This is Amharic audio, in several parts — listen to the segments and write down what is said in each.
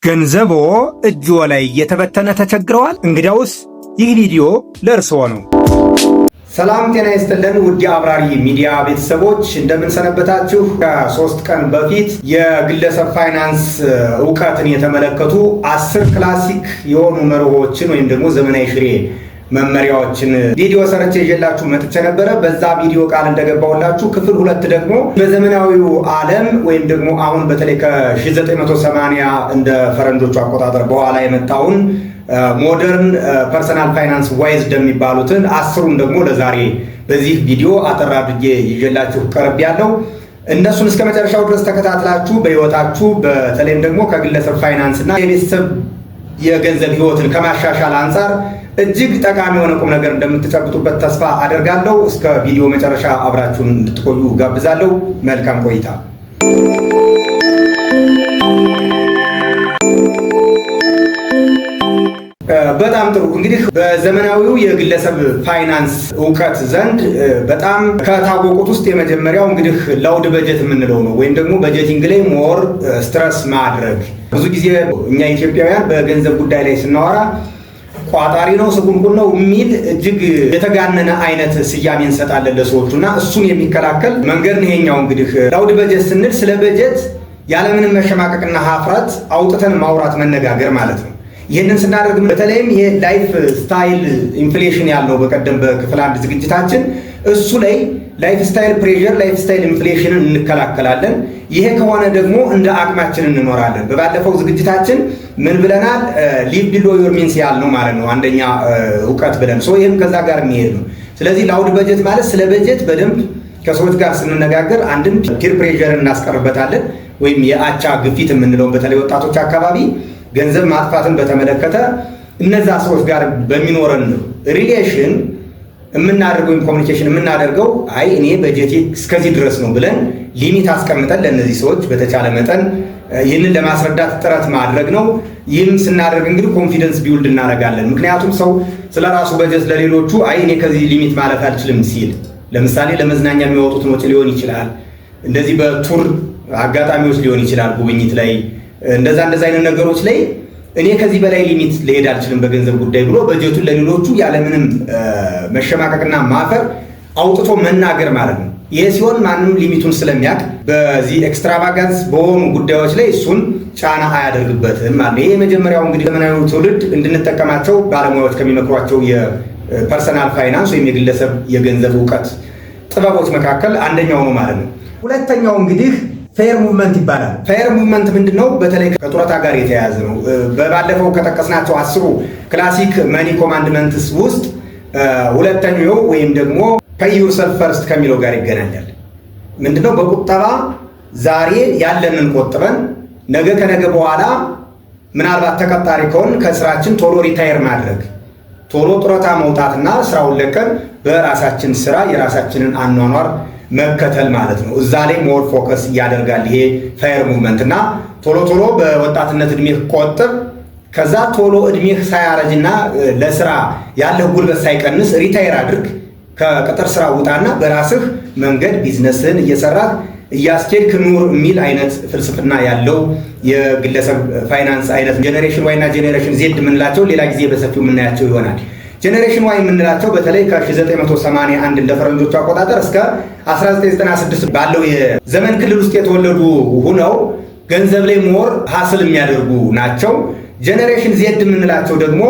ገንዘቦ እጅዎ ላይ እየተበተነ ተቸግረዋል? እንግዲያውስ ይህ ቪዲዮ ለእርስዎ ነው። ሰላም ጤና ይስጥልን ውድ አብራሪ ሚዲያ ቤተሰቦች እንደምን ሰነበታችሁ? ከ3 ቀን በፊት የግለሰብ ፋይናንስ ዕውቀትን የተመለከቱ 10 ክላሲክ የሆኑ መርሆችን ወይም ደግሞ ዘመናዊ ሽሬ መመሪያዎችን ቪዲዮ ሰርቼ ይዤላችሁ መጥቼ ነበረ። በዛ ቪዲዮ ቃል እንደገባሁላችሁ ክፍል 2 ደግሞ በዘመናዊው ዓለም ወይም ደግሞ አሁን በተለይ ከ1980 እንደ ፈረንጆቹ አቆጣጠር በኋላ የመጣውን ሞደርን ፐርሰናል ፋይናንስ ዋይዝደም የሚባሉትን 10ሩን ደግሞ ለዛሬ በዚህ ቪዲዮ አጠር አድርጌ ይዤላችሁ ቀርቤያለሁ። እነሱን እስከ መጨረሻው ድረስ ተከታትላችሁ በህይወታችሁ በተለይም ደግሞ ከግለሰብ ፋይናንስ እና የቤተሰብ የገንዘብ ህይወትን ከማሻሻል አንጻር እጅግ ጠቃሚ የሆነ ቁም ነገር እንደምትጨብጡበት ተስፋ አደርጋለሁ። እስከ ቪዲዮ መጨረሻ አብራችሁን እንድትቆዩ ጋብዛለሁ። መልካም ቆይታ። በጣም ጥሩ። እንግዲህ በዘመናዊው የግለሰብ ፋይናንስ ዕውቀት ዘንድ በጣም ከታወቁት ውስጥ የመጀመሪያው እንግዲህ ላውድ በጀት የምንለው ነው፣ ወይም ደግሞ በጀቲንግ ላይ ሞር ስትረስ ማድረግ። ብዙ ጊዜ እኛ ኢትዮጵያውያን በገንዘብ ጉዳይ ላይ ስናወራ ቋጣሪ ነው፣ ስጉንጉን ነው የሚል እጅግ የተጋነነ አይነት ስያሜ እንሰጣለን ለሰዎቹ እና እሱን የሚከላከል መንገድ ነው ይሄኛው። እንግዲህ ላውድ በጀት ስንል ስለ በጀት ያለምንም መሸማቀቅና ሀፍረት አውጥተን ማውራት መነጋገር ማለት ነው። ይህንን ስናደርግ በተለይም ይሄ ላይፍ ስታይል ኢንፍሌሽን ያለው በቀደም በክፍል 1 ዝግጅታችን እሱ ላይ ላይፍ ስታይል ፕሬሸር፣ ላይፍ ስታይል ኢንፍሌሽንን እንከላከላለን። ይሄ ከሆነ ደግሞ እንደ አቅማችን እንኖራለን። በባለፈው ዝግጅታችን ምን ብለናል? ሊቭ ቢሎ ዮር ሚንስ ያልነው ማለት ነው አንደኛ ዕውቀት ብለን ይህም ከዛ ጋር የሚሄድ ነው። ስለዚህ ላውድ በጀት ማለት ስለ በጀት በደንብ ከሰዎች ጋር ስንነጋገር አንድም ፒር ፕሬሸርን እናስቀርበታለን፣ ወይም የአቻ ግፊት የምንለውን በተለይ ወጣቶች አካባቢ ገንዘብ ማጥፋትን በተመለከተ እነዛ ሰዎች ጋር በሚኖረን ሪሌሽን የምናደርገው ኮሚኒኬሽን የምናደርገው አይ እኔ በጀቴ እስከዚህ ድረስ ነው ብለን ሊሚት አስቀምጠን ለእነዚህ ሰዎች በተቻለ መጠን ይህንን ለማስረዳት ጥረት ማድረግ ነው። ይህም ስናደርግ እንግዲህ ኮንፊደንስ ቢውልድ እናደርጋለን። ምክንያቱም ሰው ስለ ራሱ በጀት ለሌሎቹ አይ እኔ ከዚህ ሊሚት ማለፍ አልችልም ሲል፣ ለምሳሌ ለመዝናኛ የሚያወጡትን ወጪ ሊሆን ይችላል፣ እንደዚህ በቱር አጋጣሚዎች ሊሆን ይችላል፣ ጉብኝት ላይ እንደዛ አይነት ነገሮች ላይ እኔ ከዚህ በላይ ሊሚት ልሄድ አልችልም በገንዘብ ጉዳይ ብሎ በጀቱን ለሌሎቹ ያለምንም መሸማቀቅና ማፈር አውጥቶ መናገር ማለት ነው። ይሄ ሲሆን ማንም ሊሚቱን ስለሚያውቅ በዚህ ኤክስትራቫጋንስ በሆኑ ጉዳዮች ላይ እሱን ጫና አያደርግበትም ማለት ነው። ይሄ የመጀመሪያው እንግዲህ ዘመናዊው ትውልድ እንድንጠቀማቸው ባለሙያዎች ከሚመክሯቸው የፐርሰናል ፋይናንስ ወይም የግለሰብ የገንዘብ ዕውቀት ጥበቦች መካከል አንደኛው ነው ማለት ነው። ሁለተኛው እንግዲህ ፌር ሙቭመንት ይባላል። ፌር ሙቭመንት ምንድነው? በተለይ ከጡረታ ጋር የተያያዘ ነው። በባለፈው ከጠቀስናቸው 10 ክላሲክ መኒ ኮማንድመንትስ ውስጥ ሁለተኛው ወይም ደግሞ ፔይ ዩርሰልፍ ፈርስት ከሚለው ጋር ይገናኛል። ምንድነው? በቁጠባ ዛሬ ያለንን ቆጥበን ነገ ከነገ በኋላ ምናልባት ተቀጣሪ ከሆን ከስራችን ቶሎ ሪታየር ማድረግ፣ ቶሎ ጡረታ መውጣትና ስራውን ለቀን በራሳችን ስራ የራሳችንን አኗኗር መከተል ማለት ነው። እዛ ላይ ሞር ፎከስ ያደርጋል ይሄ ፋየር ሙቭመንት እና ቶሎ በወጣትነት እድሜህ ቆጥብ፣ ከዛ ቶሎ እድሜህ ሳያረጅና ለስራ ያለህ ጉልበት ሳይቀንስ ሪታየር አድርግ፣ ከቅጥር ስራ ውጣና በራስህ መንገድ ቢዝነስህን እየሰራህ እያስኬድክ ኑር የሚል አይነት ፍልስፍና ያለው የግለሰብ ፋይናንስ አይነት ጄኔሬሽን ዋይ እና ጄኔሬሽን ዜድ የምንላቸው ሌላ ጊዜ በሰፊው የምናያቸው ይሆናል። ጄኔሬሽን ዋይ የምንላቸው በተለይ ከ1981 እንደ ፈረንጆቹ አቆጣጠር እስከ 1996 ባለው የዘመን ክልል ውስጥ የተወለዱ ሁነው ገንዘብ ላይ ሞር ሀስል የሚያደርጉ ናቸው። ጄኔሬሽን ዜድ የምንላቸው ደግሞ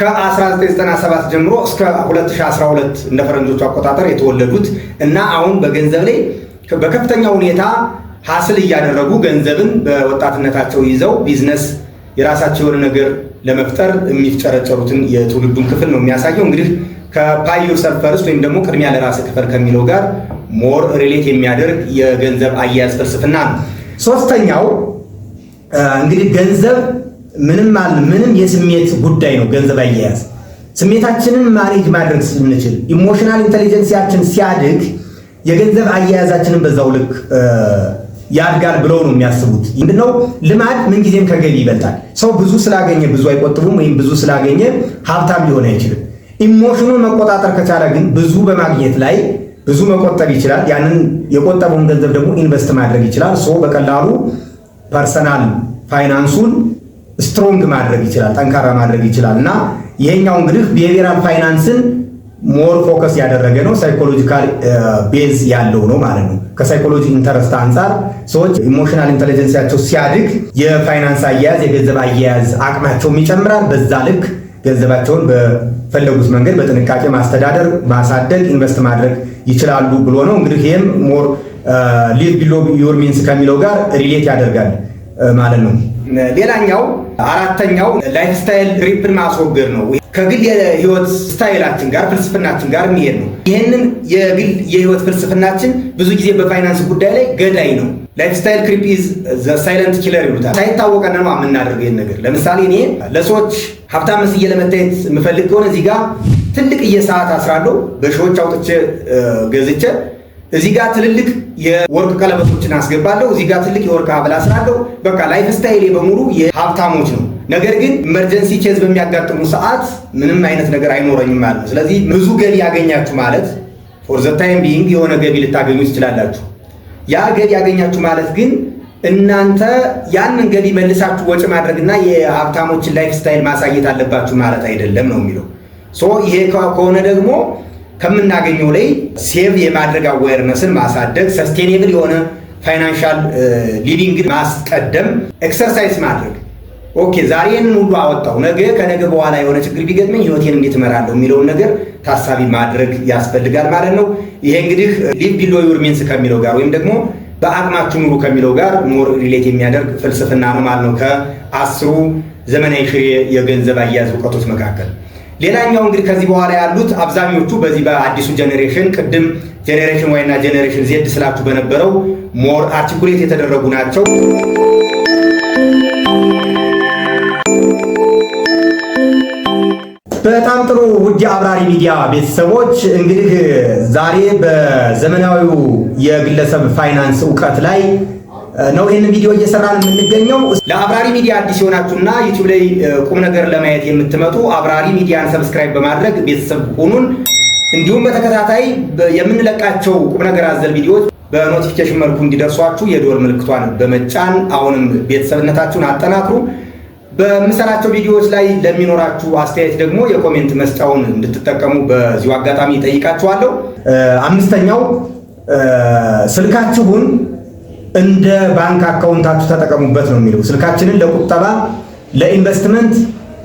ከ1997 ጀምሮ እስከ 2012 እንደ ፈረንጆቹ አቆጣጠር የተወለዱት እና አሁን በገንዘብ ላይ በከፍተኛ ሁኔታ ሀስል እያደረጉ ገንዘብን በወጣትነታቸው ይዘው ቢዝነስ የራሳቸው የሆነ ነገር ለመፍጠር የሚፍጨረጨሩትን የትውልዱን ክፍል ነው የሚያሳየው። እንግዲህ ከፔይ ዩርሰልፍ ፈርስት ወይም ደግሞ ቅድሚያ ለራስህ ክፈል ከሚለው ጋር ሞር ሪሌት የሚያደርግ የገንዘብ አያያዝ ፍልስፍና ነው። ሶስተኛው እንግዲህ ገንዘብ ምንም የስሜት ጉዳይ ነው። ገንዘብ አያያዝ ስሜታችንን ማኔጅ ማድረግ ስንችል፣ ኢሞሽናል ኢንተሊጀንሲያችን ሲያድግ የገንዘብ አያያዛችንን በዛው ልክ ያድጋል ብለው ነው የሚያስቡት። ምንድነው? ልማድ ምንጊዜም ከገቢ ይበልጣል። ሰው ብዙ ስላገኘ ብዙ አይቆጥቡም፣ ወይም ብዙ ስላገኘ ሀብታም ሊሆን አይችልም። ኢሞሽኑን መቆጣጠር ከቻለ ግን ብዙ በማግኘት ላይ ብዙ መቆጠብ ይችላል። ያንን የቆጠበውን ገንዘብ ደግሞ ኢንቨስት ማድረግ ይችላል። በቀላሉ ፐርሰናል ፋይናንሱን ስትሮንግ ማድረግ ይችላል፣ ጠንካራ ማድረግ ይችላል። እና ይሄኛው እንግዲህ ቢሄቪየራል ፋይናንስን ሞር ፎከስ ያደረገ ነው። ሳይኮሎጂካል ቤዝ ያለው ነው ማለት ነው። ከሳይኮሎጂ ኢንተረስት አንጻር ሰዎች ኢሞሽናል ኢንተለጀንሲያቸው ሲያድግ የፋይናንስ አያያዝ፣ የገንዘብ አያያዝ አቅማቸውም ይጨምራል። በዛ ልክ ገንዘባቸውን በፈለጉት መንገድ በጥንቃቄ ማስተዳደር፣ ማሳደግ፣ ኢንቨስት ማድረግ ይችላሉ ብሎ ነው። እንግዲህ ይህም ሞር ሊቭ ቢሎ ዩር ሚንስ ከሚለው ጋር ሪሌት ያደርጋል ማለት ነው። ሌላኛው አራተኛው ላይፍ ስታይል ትሪፕን ማስወገድ ነው። ከግል የህይወት ስታይላችን ጋር ፍልስፍናችን ጋር የሚሄድ ነው። ይህንን የግል የህይወት ፍልስፍናችን ብዙ ጊዜ በፋይናንስ ጉዳይ ላይ ገዳይ ነው። ላይፍ ስታይል ክሪፕ ኢዝ ዘ ሳይለንት ኪለር ይሉታል። ሳይታወቀን ነው የምናደርገው ይህን ነገር። ለምሳሌ እኔ ለሰዎች ሀብታም መስዬ ለመታየት የምፈልግ ከሆነ እዚህ ጋር ትልቅዬ ሰዓት አስራለሁ፣ በሺዎች አውጥቼ ገዝቼ እዚህ ጋር ትልልቅ የወርቅ ቀለበቶችን አስገባለሁ፣ እዚህ ጋር ትልቅ የወርቅ ሀብል አስራለሁ። በቃ ላይፍ ስታይሌ በሙሉ የሀብታሞች ነው። ነገር ግን ኢመርጀንሲ ኬዝ በሚያጋጥሙ ሰዓት ምንም አይነት ነገር አይኖረኝም ማለት ነው። ስለዚህ ብዙ ገቢ ያገኛችሁ ማለት ፎር ዘ ታይም ቢይንግ የሆነ ገቢ ልታገኙ ትችላላችሁ። ያ ገቢ ያገኛችሁ ማለት ግን እናንተ ያንን ገቢ መልሳችሁ ወጪ ማድረግና የሀብታሞችን ላይፍ ስታይል ማሳየት አለባችሁ ማለት አይደለም ነው የሚለው። ይሄ ከሆነ ደግሞ ከምናገኘው ላይ ሴቭ የማድረግ አዌርነስን ማሳደግ፣ ሰስቴኔብል የሆነ ፋይናንሻል ሊቪንግን ማስቀደም፣ ኤክሰርሳይዝ ማድረግ። ኦኬ ዛሬ ይህንን ሁሉ አወጣው፣ ነገ ከነገ በኋላ የሆነ ችግር ቢገጥመኝ ህይወቴን እንዴት እመራለሁ የሚለውን ነገር ታሳቢ ማድረግ ያስፈልጋል ማለት ነው። ይሄ እንግዲህ ሊቭ ቢሎ ዩር ሚንስ ከሚለው ጋር ወይም ደግሞ በአቅማችሁ ኑሩ ከሚለው ጋር ሞር ሪሌት የሚያደርግ ፍልስፍና ነው ማለት ነው፣ ከ10 ዘመናዊ ሽሬ የገንዘብ አያያዝ እውቀቶች መካከል። ሌላኛው እንግዲህ ከዚህ በኋላ ያሉት አብዛኞቹ በዚህ በአዲሱ ጄኔሬሽን ቅድም ጄኔሬሽን ዋይ እና ጄኔሬሽን ዜድ ስላችሁ በነበረው ሞር አርቲኩሌት የተደረጉ ናቸው። በጣም ጥሩ ውድ አብራሪ ሚዲያ ቤተሰቦች፣ እንግዲህ ዛሬ በዘመናዊው የግለሰብ ፋይናንስ እውቀት ላይ ነው ይህንን ቪዲዮ እየሰራን የምንገኘው። ለአብራሪ ሚዲያ አዲስ የሆናችሁና ዩቲዩብ ላይ ቁም ነገር ለማየት የምትመጡ አብራሪ ሚዲያን ሰብስክራይብ በማድረግ ቤተሰብ ሁኑን። እንዲሁም በተከታታይ የምንለቃቸው ቁም ነገር አዘል ቪዲዮዎች በኖቲፊኬሽን መልኩ እንዲደርሷችሁ የደወል ምልክቷን በመጫን አሁንም ቤተሰብነታችሁን አጠናክሩ። በምሰራቸው ቪዲዮዎች ላይ ለሚኖራችሁ አስተያየት ደግሞ የኮሜንት መስጫውን እንድትጠቀሙ በዚሁ አጋጣሚ ጠይቃችኋለሁ። አምስተኛው ስልካችሁን እንደ ባንክ አካውንታችሁ ተጠቀሙበት ነው የሚለው። ስልካችንን ለቁጠባ ለኢንቨስትመንት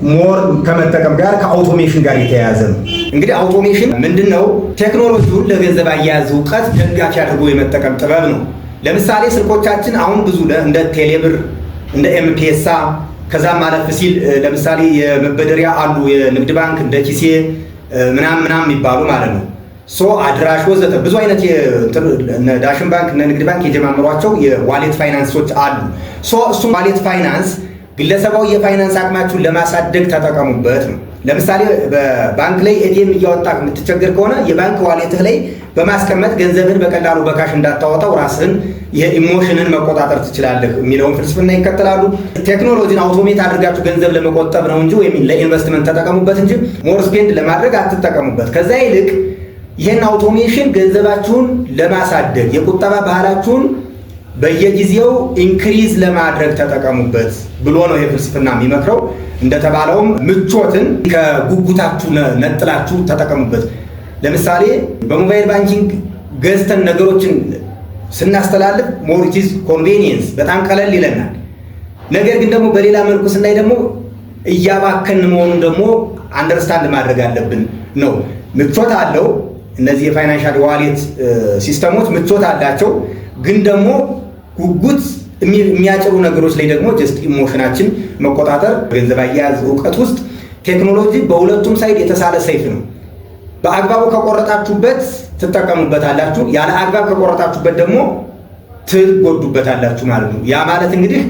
ሞር ከመጠቀም ጋር ከአውቶሜሽን ጋር የተያያዘ ነው። እንግዲህ አውቶሜሽን ምንድነው? ቴክኖሎጂውን ለገንዘብ አያያዝ እውቀት ደጋፊ አድርጎ የመጠቀም ጥበብ ነው። ለምሳሌ ስልኮቻችን አሁን ብዙ እንደ ቴሌብር፣ እንደ ኤምፔሳ ከዛም ማለፍ ሲል ለምሳሌ የመበደሪያ አሉ የንግድ ባንክ እንደ ኪሴ ምናምን የሚባሉ ማለት ነው። አድራሽ ወዘተ ብዙ አይነት ዳሽን ባንክ እና ንግድ ባንክ የጀማመሯቸው የዋሌት ፋይናንሶች አሉ። እሱም ዋሌት ፋይናንስ ግለሰባዊ የፋይናንስ አቅማችሁን ለማሳደግ ተጠቀሙበት ነው። ለምሳሌ በባንክ ላይ ኤቲኤም እያወጣ የምትቸገር ከሆነ የባንክ ዋሌትህ ላይ በማስቀመጥ ገንዘብን በቀላሉ በካሽ እንዳታወጣው ራስህን የኢሞሽንን መቆጣጠር ትችላለህ የሚለውን ፍልስፍና ይከተላሉ። ቴክኖሎጂን አውቶሜት አድርጋችሁ ገንዘብ ለመቆጠብ ነው እንጂ ወይም ለኢንቨስትመንት ተጠቀሙበት እንጂ ሞር ስፔንድ ለማድረግ አትጠቀሙበት። ከዛ ይልቅ ይህን አውቶሜሽን ገንዘባችሁን ለማሳደግ የቁጠባ ባህላችሁን በየጊዜው ኢንክሪዝ ለማድረግ ተጠቀሙበት ብሎ ነው ይህ ፍልስፍና የሚመክረው። እንደተባለውም ምቾትን ከጉጉታችሁ ነጥላችሁ ተጠቀሙበት። ለምሳሌ በሞባይል ባንኪንግ ገዝተን ነገሮችን ስናስተላልፍ ሞር ኢት ኢዝ ኮንቬኒየንስ በጣም ቀለል ይለናል። ነገር ግን ደግሞ በሌላ መልኩ ስናይ ደግሞ እያባከን መሆኑን ደግሞ አንደርስታንድ ማድረግ አለብን ነው። ምቾት አለው። እነዚህ የፋይናንሻል ዋሌት ሲስተሞች ምቾት አላቸው። ግን ደግሞ ጉጉት የሚያጭሩ ነገሮች ላይ ደግሞ ጀስት ኢሞሽናችን መቆጣጠር ገንዘብ አያያዝ እውቀት ውስጥ ቴክኖሎጂ በሁለቱም ሳይድ የተሳለ ሰይፍ ነው። በአግባቡ ከቆረጣችሁበት ትጠቀሙበታላችሁ፣ ያለ አግባብ ከቆረጣችሁበት ደግሞ ትጎዱበታላችሁ ማለት ነው። ያ ማለት እንግዲህ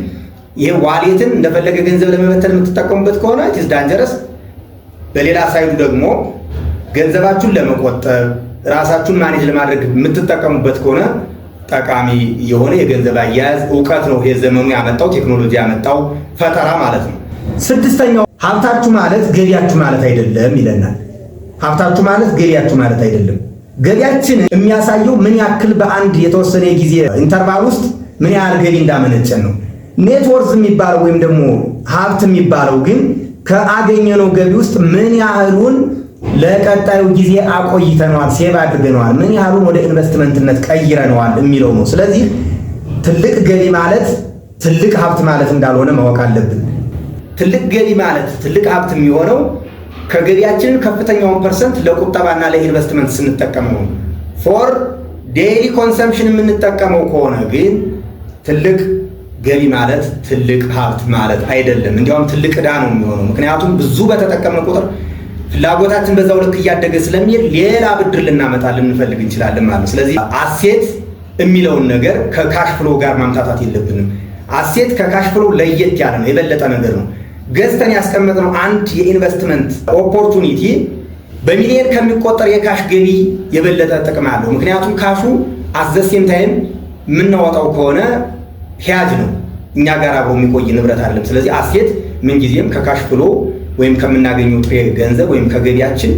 ይሄ ዋሌትን እንደፈለገ ገንዘብ ለመበተን የምትጠቀሙበት ከሆነ ኢትስ ዳንጀረስ። በሌላ ሳይዱ ደግሞ ገንዘባችሁን ለመቆጠብ ራሳችሁን ማኔጅ ለማድረግ የምትጠቀሙበት ከሆነ ጠቃሚ የሆነ የገንዘብ አያያዝ እውቀት ነው ይሄ ዘመኑ ያመጣው ቴክኖሎጂ ያመጣው ፈጠራ ማለት ነው። ስድስተኛው ሀብታችሁ ማለት ገቢያችሁ ማለት አይደለም ይለናል። ሀብታችሁ ማለት ገቢያችሁ ማለት አይደለም። ገቢያችን የሚያሳየው ምን ያክል በአንድ የተወሰነ የጊዜ ኢንተርቫል ውስጥ ምን ያህል ገቢ እንዳመነጨን ነው። ኔትወርዝ የሚባለው ወይም ደግሞ ሀብት የሚባለው ግን ከአገኘነው ገቢ ውስጥ ምን ያህሉን ለቀጣዩ ጊዜ አቆይተነዋል፣ ሴቭ አድርገነዋል፣ ምን ያህሉን ወደ ኢንቨስትመንትነት ቀይረነዋል የሚለው ነው። ስለዚህ ትልቅ ገቢ ማለት ትልቅ ሀብት ማለት እንዳልሆነ ማወቅ አለብን። ትልቅ ገቢ ማለት ትልቅ ሀብት የሚሆነው ከገቢያችን ከፍተኛውን ፐርሰንት ለቁጠባና ለኢንቨስትመንት ስንጠቀመው፣ ፎር ዴይሊ ኮንሰምፕሽን የምንጠቀመው ከሆነ ግን ትልቅ ገቢ ማለት ትልቅ ሀብት ማለት አይደለም። እንዲያውም ትልቅ ዕዳ ነው የሚሆነው። ምክንያቱም ብዙ በተጠቀመ ቁጥር ፍላጎታችን በዛው ልክ እያደገ ስለሚሄድ ሌላ ብድር ልናመጣ ልንፈልግ እንችላለን ማለት ነው። ስለዚህ አሴት የሚለውን ነገር ከካሽ ፍሎ ጋር ማምታታት የለብንም። አሴት ከካሽ ፍሎ ለየት ያለ ነው፣ የበለጠ ነገር ነው። ገዝተን ያስቀመጥነው አንድ የኢንቨስትመንት ኦፖርቹኒቲ በሚሊዮን ከሚቆጠር የካሽ ገቢ የበለጠ ጥቅም አለው። ምክንያቱም ካሹ አዘሴም ታይም የምናወጣው ከሆነ ሂያጅ ነው፣ እኛ ጋር አብሮ የሚቆይ ንብረት አይደለም። ስለዚህ አሴት ምንጊዜም ከካሽ ፍሎ ወይም ከምናገኘው ጥሬ ገንዘብ ወይም ከገቢያችን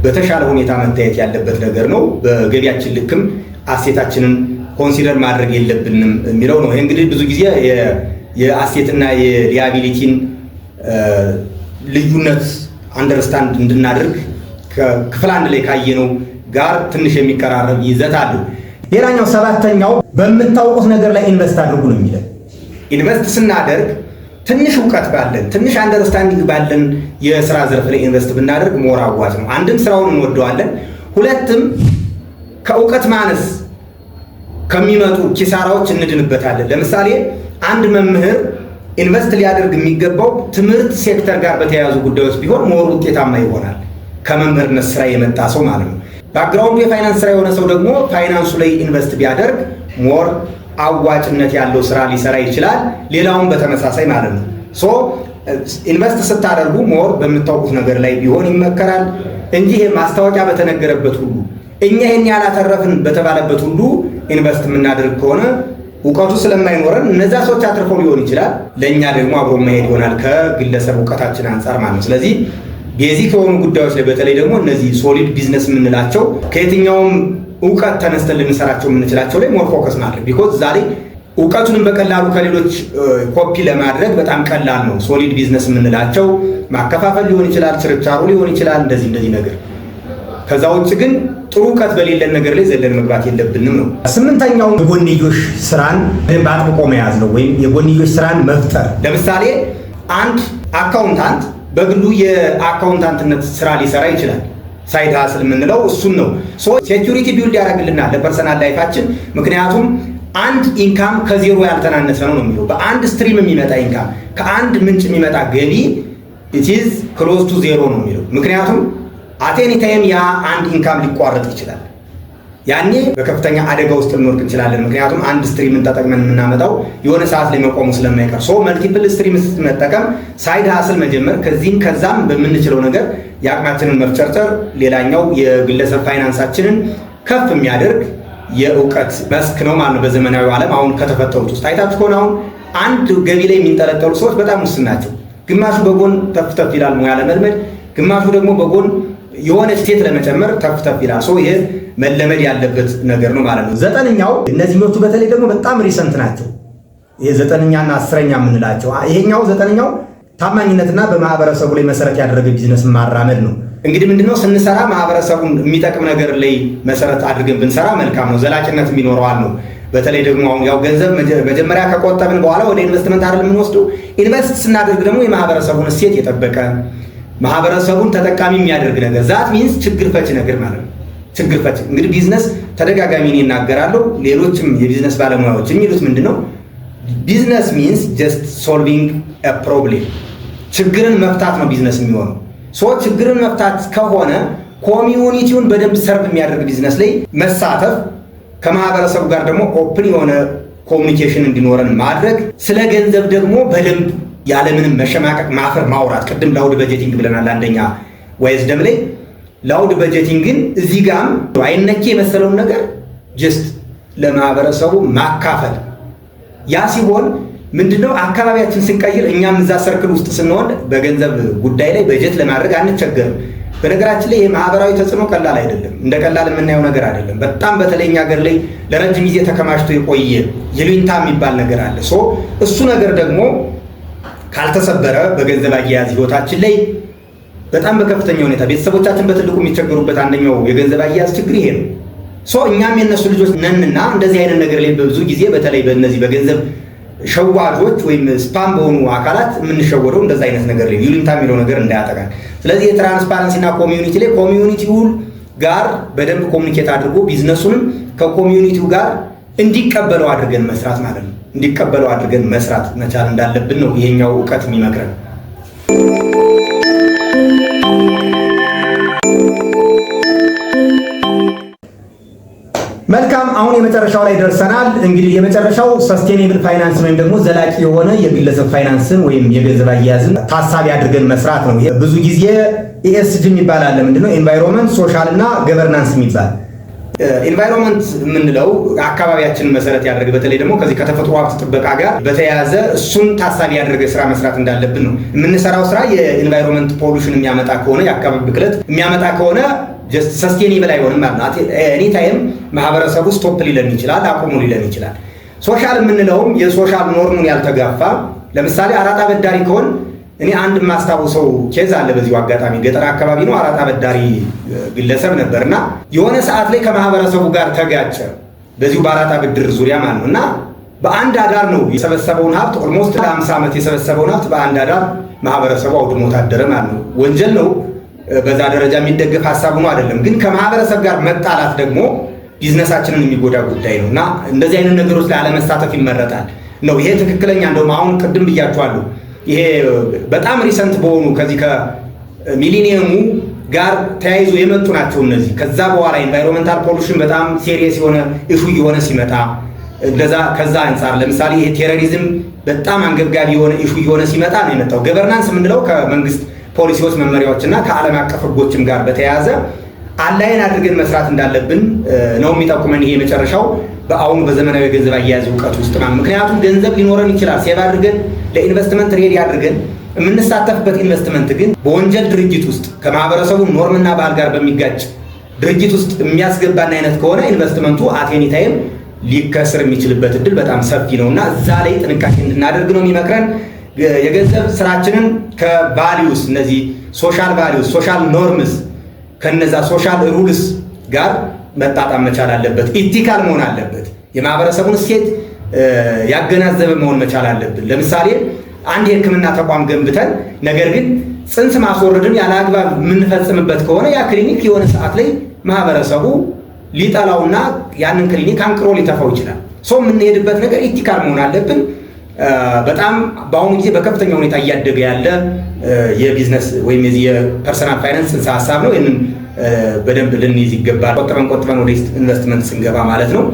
በተሻለ ሁኔታ መታየት ያለበት ነገር ነው። በገቢያችን ልክም አሴታችንን ኮንሲደር ማድረግ የለብንም የሚለው ነው። ይሄ እንግዲህ ብዙ ጊዜ የአሴትና የሊያቢሊቲን ልዩነት አንደርስታንድ እንድናደርግ ክፍል አንድ ላይ ካየነው ጋር ትንሽ የሚቀራረብ ይዘት አለው። ሌላኛው ሰባተኛው በምታውቁት ነገር ላይ ኢንቨስት አድርጉ ነው የሚለው። ኢንቨስት ስናደርግ ትንሽ እውቀት ባለን ትንሽ አንደርስታንዲንግ ባለን የስራ ዘርፍ ላይ ኢንቨስት ብናደርግ ሞር አዋጭ ነው። አንድም ስራውን እንወደዋለን፣ ሁለትም ከእውቀት ማነስ ከሚመጡ ኪሳራዎች እንድንበታለን። ለምሳሌ አንድ መምህር ኢንቨስት ሊያደርግ የሚገባው ትምህርት ሴክተር ጋር በተያያዙ ጉዳዮች ቢሆን ሞር ውጤታማ ይሆናል፣ ከመምህርነት ስራ የመጣ ሰው ማለት ነው። ባክግራውንዱ የፋይናንስ ስራ የሆነ ሰው ደግሞ ፋይናንሱ ላይ ኢንቨስት ቢያደርግ ሞር አዋጭነት ያለው ስራ ሊሰራ ይችላል። ሌላውን በተመሳሳይ ማለት ነው። ሶ ኢንቨስት ስታደርጉ ሞር በምታውቁት ነገር ላይ ቢሆን ይመከራል እንጂ ይሄ ማስታወቂያ በተነገረበት ሁሉ እኛ ይሄን ያላተረፍን በተባለበት ሁሉ ኢንቨስት የምናደርግ ከሆነ እውቀቱ ስለማይኖረን እነዛ ሰዎች አትርፈው ሊሆን ይችላል፣ ለእኛ ደግሞ አብሮ መሄድ ይሆናል ከግለሰብ እውቀታችን አንጻር ማለት ነው። ስለዚህ ቤዚክ የሆኑ ጉዳዮች ላይ በተለይ ደግሞ እነዚህ ሶሊድ ቢዝነስ የምንላቸው ከየትኛውም እውቀት ተነስተን ልንሰራቸው የምንችላቸው ላይ ሞር ፎከስ ማድረግ ቢኮዝ ዛሬ እውቀቱንም በቀላሉ ከሌሎች ኮፒ ለማድረግ በጣም ቀላል ነው። ሶሊድ ቢዝነስ የምንላቸው ማከፋፈል ሊሆን ይችላል፣ ችርቻሩ ሊሆን ይችላል፣ እንደዚህ ነገር። ከዛ ውጭ ግን ጥሩ እውቀት በሌለን ነገር ላይ ዘለን መግባት የለብንም ነው። ስምንተኛው የጎንዮሽ ስራን በደንብ አጥብቆ መያዝ ነው፣ ወይም የጎንዮሽ ስራን መፍጠር። ለምሳሌ አንድ አካውንታንት በግሉ የአካውንታንትነት ስራ ሊሰራ ይችላል። ሳይድ ሀስል የምንለው እሱን ነው። ሴኩሪቲ ቢልድ ያደርግልናል ለፐርሰናል ላይፋችን። ምክንያቱም አንድ ኢንካም ከዜሮ ያልተናነሰ ነው የሚለው። በአንድ ስትሪም የሚመጣ ኢንካም ከአንድ ምንጭ የሚመጣ ገቢ ኢት ኢዝ ክሎዝ ቱ ዜሮ ነው የሚለው። ምክንያቱም አቴኒ ታይም ያ አንድ ኢንካም ሊቋረጥ ይችላል። ያኔ በከፍተኛ አደጋ ውስጥ ልንወድቅ እንችላለን። ምክንያቱም አንድ ስትሪምን ተጠቅመን የምናመጣው የሆነ ሰዓት ላይ መቆሙ ስለማይቀር መልቲፕል ስትሪምስ መጠቀም፣ ሳይድ ሀስል መጀመር፣ ከዚህም ከዛም በምንችለው ነገር የአቅማችንን መፍጨርጨር ሌላኛው የግለሰብ ፋይናንሳችንን ከፍ የሚያደርግ የእውቀት መስክ ነው ማለት ነው። በዘመናዊው ዓለም አሁን ከተፈጠሩት ውስጥ አይታችሁ ከሆነ አሁን አንድ ገቢ ላይ የሚንጠለጠሉ ሰዎች በጣም ውስን ናቸው። ግማሹ በጎን ተፍተፍ ይላል ሙያ ለመልመድ፣ ግማሹ ደግሞ በጎን የሆነ ስቴት ለመጨመር ተፍተፍ ይላል። ይሄ መለመድ ያለበት ነገር ነው ማለት ነው። ዘጠነኛው እነዚህኞቹ በተለይ ደግሞ በጣም ሪሰንት ናቸው። ይሄ ዘጠነኛና አስረኛ የምንላቸው። ይሄኛው ዘጠነኛው ታማኝነትና በማህበረሰቡ ላይ መሰረት ያደረገ ቢዝነስ ማራመድ ነው። እንግዲህ ምንድነው ስንሰራ ማህበረሰቡን የሚጠቅም ነገር ላይ መሰረት አድርገን ብንሰራ መልካም ነው፣ ዘላቂነት የሚኖረዋል ነው። በተለይ ደግሞ አሁን ያው ገንዘብ መጀመሪያ ከቆጠብን በኋላ ወደ ኢንቨስትመንት አይደል የምንወስደው። ኢንቨስት ስናደርግ ደግሞ የማህበረሰቡን እሴት የጠበቀ ማህበረሰቡን ተጠቃሚ የሚያደርግ ነገር ዛት ሚንስ ችግር ፈች ነገር ማለት ነው። ችግር ፈች እንግዲህ ቢዝነስ ተደጋጋሚ እኔ እናገራለሁ፣ ሌሎችም የቢዝነስ ባለሙያዎች የሚሉት ምንድነው ቢዝነስ ሚንስ ጀስት ሶልቪንግ አ ፕሮብሌም፣ ችግርን መፍታት ነው ቢዝነስ የሚሆነው። ችግርን መፍታት ከሆነ ኮሚዩኒቲውን በደንብ ሰርቭ የሚያደርግ ቢዝነስ ላይ መሳተፍ፣ ከማህበረሰቡ ጋር ደግሞ ኦፕን የሆነ ኮሚኒኬሽን እንዲኖረን ማድረግ፣ ስለ ገንዘብ ደግሞ በደንብ ያለምንም መሸማቀቅ ማፈር ማውራት። ቅድም ላውድ በጀቲንግ ብለናል። አንደኛ ዋይዝደም ላይ ላውድ በጀቲንግን እዚህ ጋርም አይነኬ የመሰለውን ነገር ጀስት ለማህበረሰቡ ማካፈል። ያ ሲሆን ምንድነው አካባቢያችን ስንቀይር እኛም እዛ ሰርክል ውስጥ ስንሆን በገንዘብ ጉዳይ ላይ በጀት ለማድረግ አንቸገርም። በነገራችን ላይ የማህበራዊ ተጽዕኖ ቀላል አይደለም፣ እንደ ቀላል የምናየው ነገር አይደለም። በጣም በተለይ ሀገር ላይ ለረጅም ጊዜ ተከማችቶ የቆየ ይሉኝታ የሚባል ነገር አለ። እሱ ነገር ደግሞ ካልተሰበረ በገንዘብ አያያዝ ህይወታችን ላይ በጣም በከፍተኛ ሁኔታ ቤተሰቦቻችን በትልቁ የሚቸገሩበት አንደኛው የገንዘብ አያያዝ ችግር ይሄ ነው። እኛም የነሱ ልጆች ነንና እንደዚህ አይነት ነገር ላይ በብዙ ጊዜ በተለይ በእነዚህ በገንዘብ ሸዋጆች ወይም ስፓም በሆኑ አካላት የምንሸወደው እንደዚህ አይነት ነገር ላይ ይሉኝታ የሚለው ነገር እንዳያጠቃል። ስለዚህ የትራንስፓረንሲና ኮሚዩኒቲ ላይ ኮሚዩኒቲው ጋር በደንብ ኮሚኒኬት አድርጎ ቢዝነሱንም ከኮሚዩኒቲው ጋር እንዲቀበለው አድርገን መስራት ማለት ነው። እንዲቀበለው አድርገን መስራት መቻል እንዳለብን ነው ይሄኛው ዕውቀት የሚመክረን። መልካም አሁን የመጨረሻው ላይ ደርሰናል። እንግዲህ የመጨረሻው ሰስቴኔብል ፋይናንስ ወይም ደግሞ ዘላቂ የሆነ የግለሰብ ፋይናንስን ወይም የገንዘብ አያያዝን ታሳቢ አድርገን መስራት ነው። ብዙ ጊዜ ESG የሚባል አለ። ምንድነው? ኤንቫይሮንመንት፣ ሶሻል እና ገቨርናንስ የሚባል ኤንቫይሮንመንት የምንለው አካባቢያችንን መሰረት ያደረገ በተለይ ደግሞ ከዚህ ከተፈጥሮ ሀብት ጥበቃ ጋር በተያያዘ እሱን ታሳቢ ያደረገ ስራ መስራት እንዳለብን ነው። የምንሰራው ስራ የኤንቫይሮንመንት ፖሉሽን የሚያመጣ ከሆነ የአካባቢ ብክለት የሚያመጣ ከሆነ ሰስቴኔብል አይሆንም ማለት ነው። ኤኒ ታይም ማህበረሰቡ ስቶፕ ሊለን ይችላል፣ አቁሙ ሊለን ይችላል። ሶሻል የምንለውም የሶሻል ኖርሙን ያልተጋፋ ለምሳሌ አራጣ በዳሪ ከሆን እኔ አንድ የማስታውሰው ኬዝ አለ። በዚሁ አጋጣሚ ገጠር አካባቢ ነው። አራጣ በዳሪ ግለሰብ ነበርና የሆነ ሰዓት ላይ ከማህበረሰቡ ጋር ተጋጨ፣ በዚሁ በአራጣ ብድር ዙሪያ ማለት ነው። እና በአንድ አዳር ነው የሰበሰበውን ሀብት ኦልሞስት ለ50 ዓመት የሰበሰበውን ሀብት በአንድ አዳር ማህበረሰቡ አውድሞት አደረ ማለት ነው። ወንጀል ነው። በዛ ደረጃ የሚደገፍ ሀሳብ ነው አይደለም። ግን ከማህበረሰብ ጋር መጣላት ደግሞ ቢዝነሳችንን የሚጎዳ ጉዳይ ነው እና እንደዚህ አይነት ነገሮች ላይ አለመሳተፍ ይመረጣል ነው። ይሄ ትክክለኛ እንደውም አሁን ቅድም ብያችኋለሁ። ይሄ በጣም ሪሰንት በሆኑ ከዚህ ከሚሊኒየሙ ጋር ተያይዞ የመጡ ናቸው እነዚህ። ከዛ በኋላ ኤንቫይሮንመንታል ፖሉሽን በጣም ሲሪየስ የሆነ ኢሹ የሆነ ሲመጣ እንደዛ ከዛ አንፃር ለምሳሌ ይሄ ቴሮሪዝም በጣም አንገብጋቢ የሆነ ኢሹ የሆነ ሲመጣ ነው የመጣው። ገቨርናንስ የምንለው ከመንግስት ፖሊሲዎች መመሪያዎችና ከዓለም አቀፍ ህጎችም ጋር በተያያዘ አላይን አድርገን መስራት እንዳለብን ነው የሚጠቁመን። ይሄ መጨረሻው በአሁኑ በዘመናዊ የገንዘብ አያያዝ እውቀት ውስጥ ነው። ምክንያቱም ገንዘብ ሊኖረን ይችላል ሴቭ አድርገን ለኢንቨስትመንት ሬዲ አድርገን የምንሳተፍበት ኢንቨስትመንት ግን በወንጀል ድርጅት ውስጥ ከማህበረሰቡ ኖርምና ባህል ጋር በሚጋጭ ድርጅት ውስጥ የሚያስገባን አይነት ከሆነ ኢንቨስትመንቱ አቴኒ ታይም ሊከስር የሚችልበት እድል በጣም ሰፊ ነውና እዛ ላይ ጥንቃቄ እንድናደርግ ነው የሚመክረን። የገንዘብ ስራችንን ከቫሊዩስ እነዚህ ሶሻል ቫሊዩስ ሶሻል ኖርምስ ከነዛ ሶሻል ሩልስ ጋር መጣጣም መቻል አለበት። ኢቲካል መሆን አለበት። የማህበረሰቡን እሴት ያገናዘበ መሆን መቻል አለብን። ለምሳሌ አንድ የሕክምና ተቋም ገንብተን ነገር ግን ጽንስ ማስወረድን ያለ አግባብ የምንፈጽምበት ከሆነ ያ ክሊኒክ የሆነ ሰዓት ላይ ማህበረሰቡ ሊጠላውና ያንን ክሊኒክ አንቅሮ ሊተፋው ይችላል። የምንሄድበት ነገር ኢቲካል መሆን አለብን። በጣም በአሁኑ ጊዜ በከፍተኛ ሁኔታ እያደገ ያለ የቢዝነስ ወይም የፐርሰናል ፋይናንስ ጽንሰ ሀሳብ ነው። ይህንን በደንብ ልንይዝ ይገባል። ቆጥበን ወደ ኢንቨስትመንት ስንገባ ማለት ነው።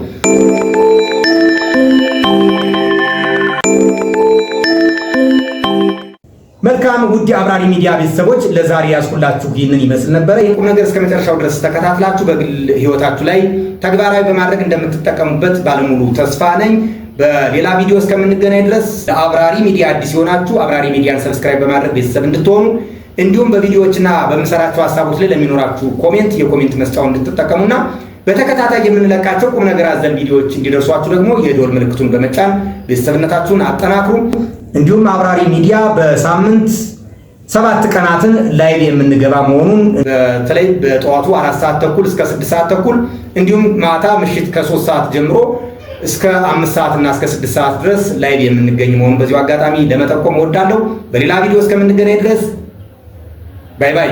መልካም ውድ አብራሪ ሚዲያ ቤተሰቦች ለዛሬ ያስኩላችሁ ይህንን ይመስል ነበረ። የቁም ነገር እስከ መጨረሻው ድረስ ተከታትላችሁ በግል ህይወታችሁ ላይ ተግባራዊ በማድረግ እንደምትጠቀሙበት ባለሙሉ ተስፋ ነኝ። በሌላ ቪዲዮ እስከምንገናኝ ድረስ ለአብራሪ ሚዲያ አዲስ የሆናችሁ አብራሪ ሚዲያን ሰብስክራይብ በማድረግ ቤተሰብ እንድትሆኑ እንዲሁም በቪዲዮዎችና በምሰራቸው ሀሳቦች ላይ ለሚኖራችሁ ኮሜንት የኮሜንት መስጫውን እንድትጠቀሙና በተከታታይ የምንለቃቸው ቁም ነገር አዘል ቪዲዮዎች እንዲደርሷችሁ ደግሞ የደወል ምልክቱን በመጫን ቤተሰብነታችሁን አጠናክሩ። እንዲሁም አብራሪ ሚዲያ በሳምንት 7 ቀናትን ላይቭ የምንገባ መሆኑን በተለይ በጠዋቱ 4 ሰዓት ተኩል እስከ 6 ሰዓት ተኩል እንዲሁም ማታ ምሽት ከ3 ሰዓት ጀምሮ እስከ 5 ሰዓት እና እስከ 6 ሰዓት ድረስ ላይቭ የምንገኝ መሆኑን በዚሁ አጋጣሚ ለመጠቆም እወዳለሁ። በሌላ ቪዲዮ እስከምንገናኝ ድረስ ባይ ባይ።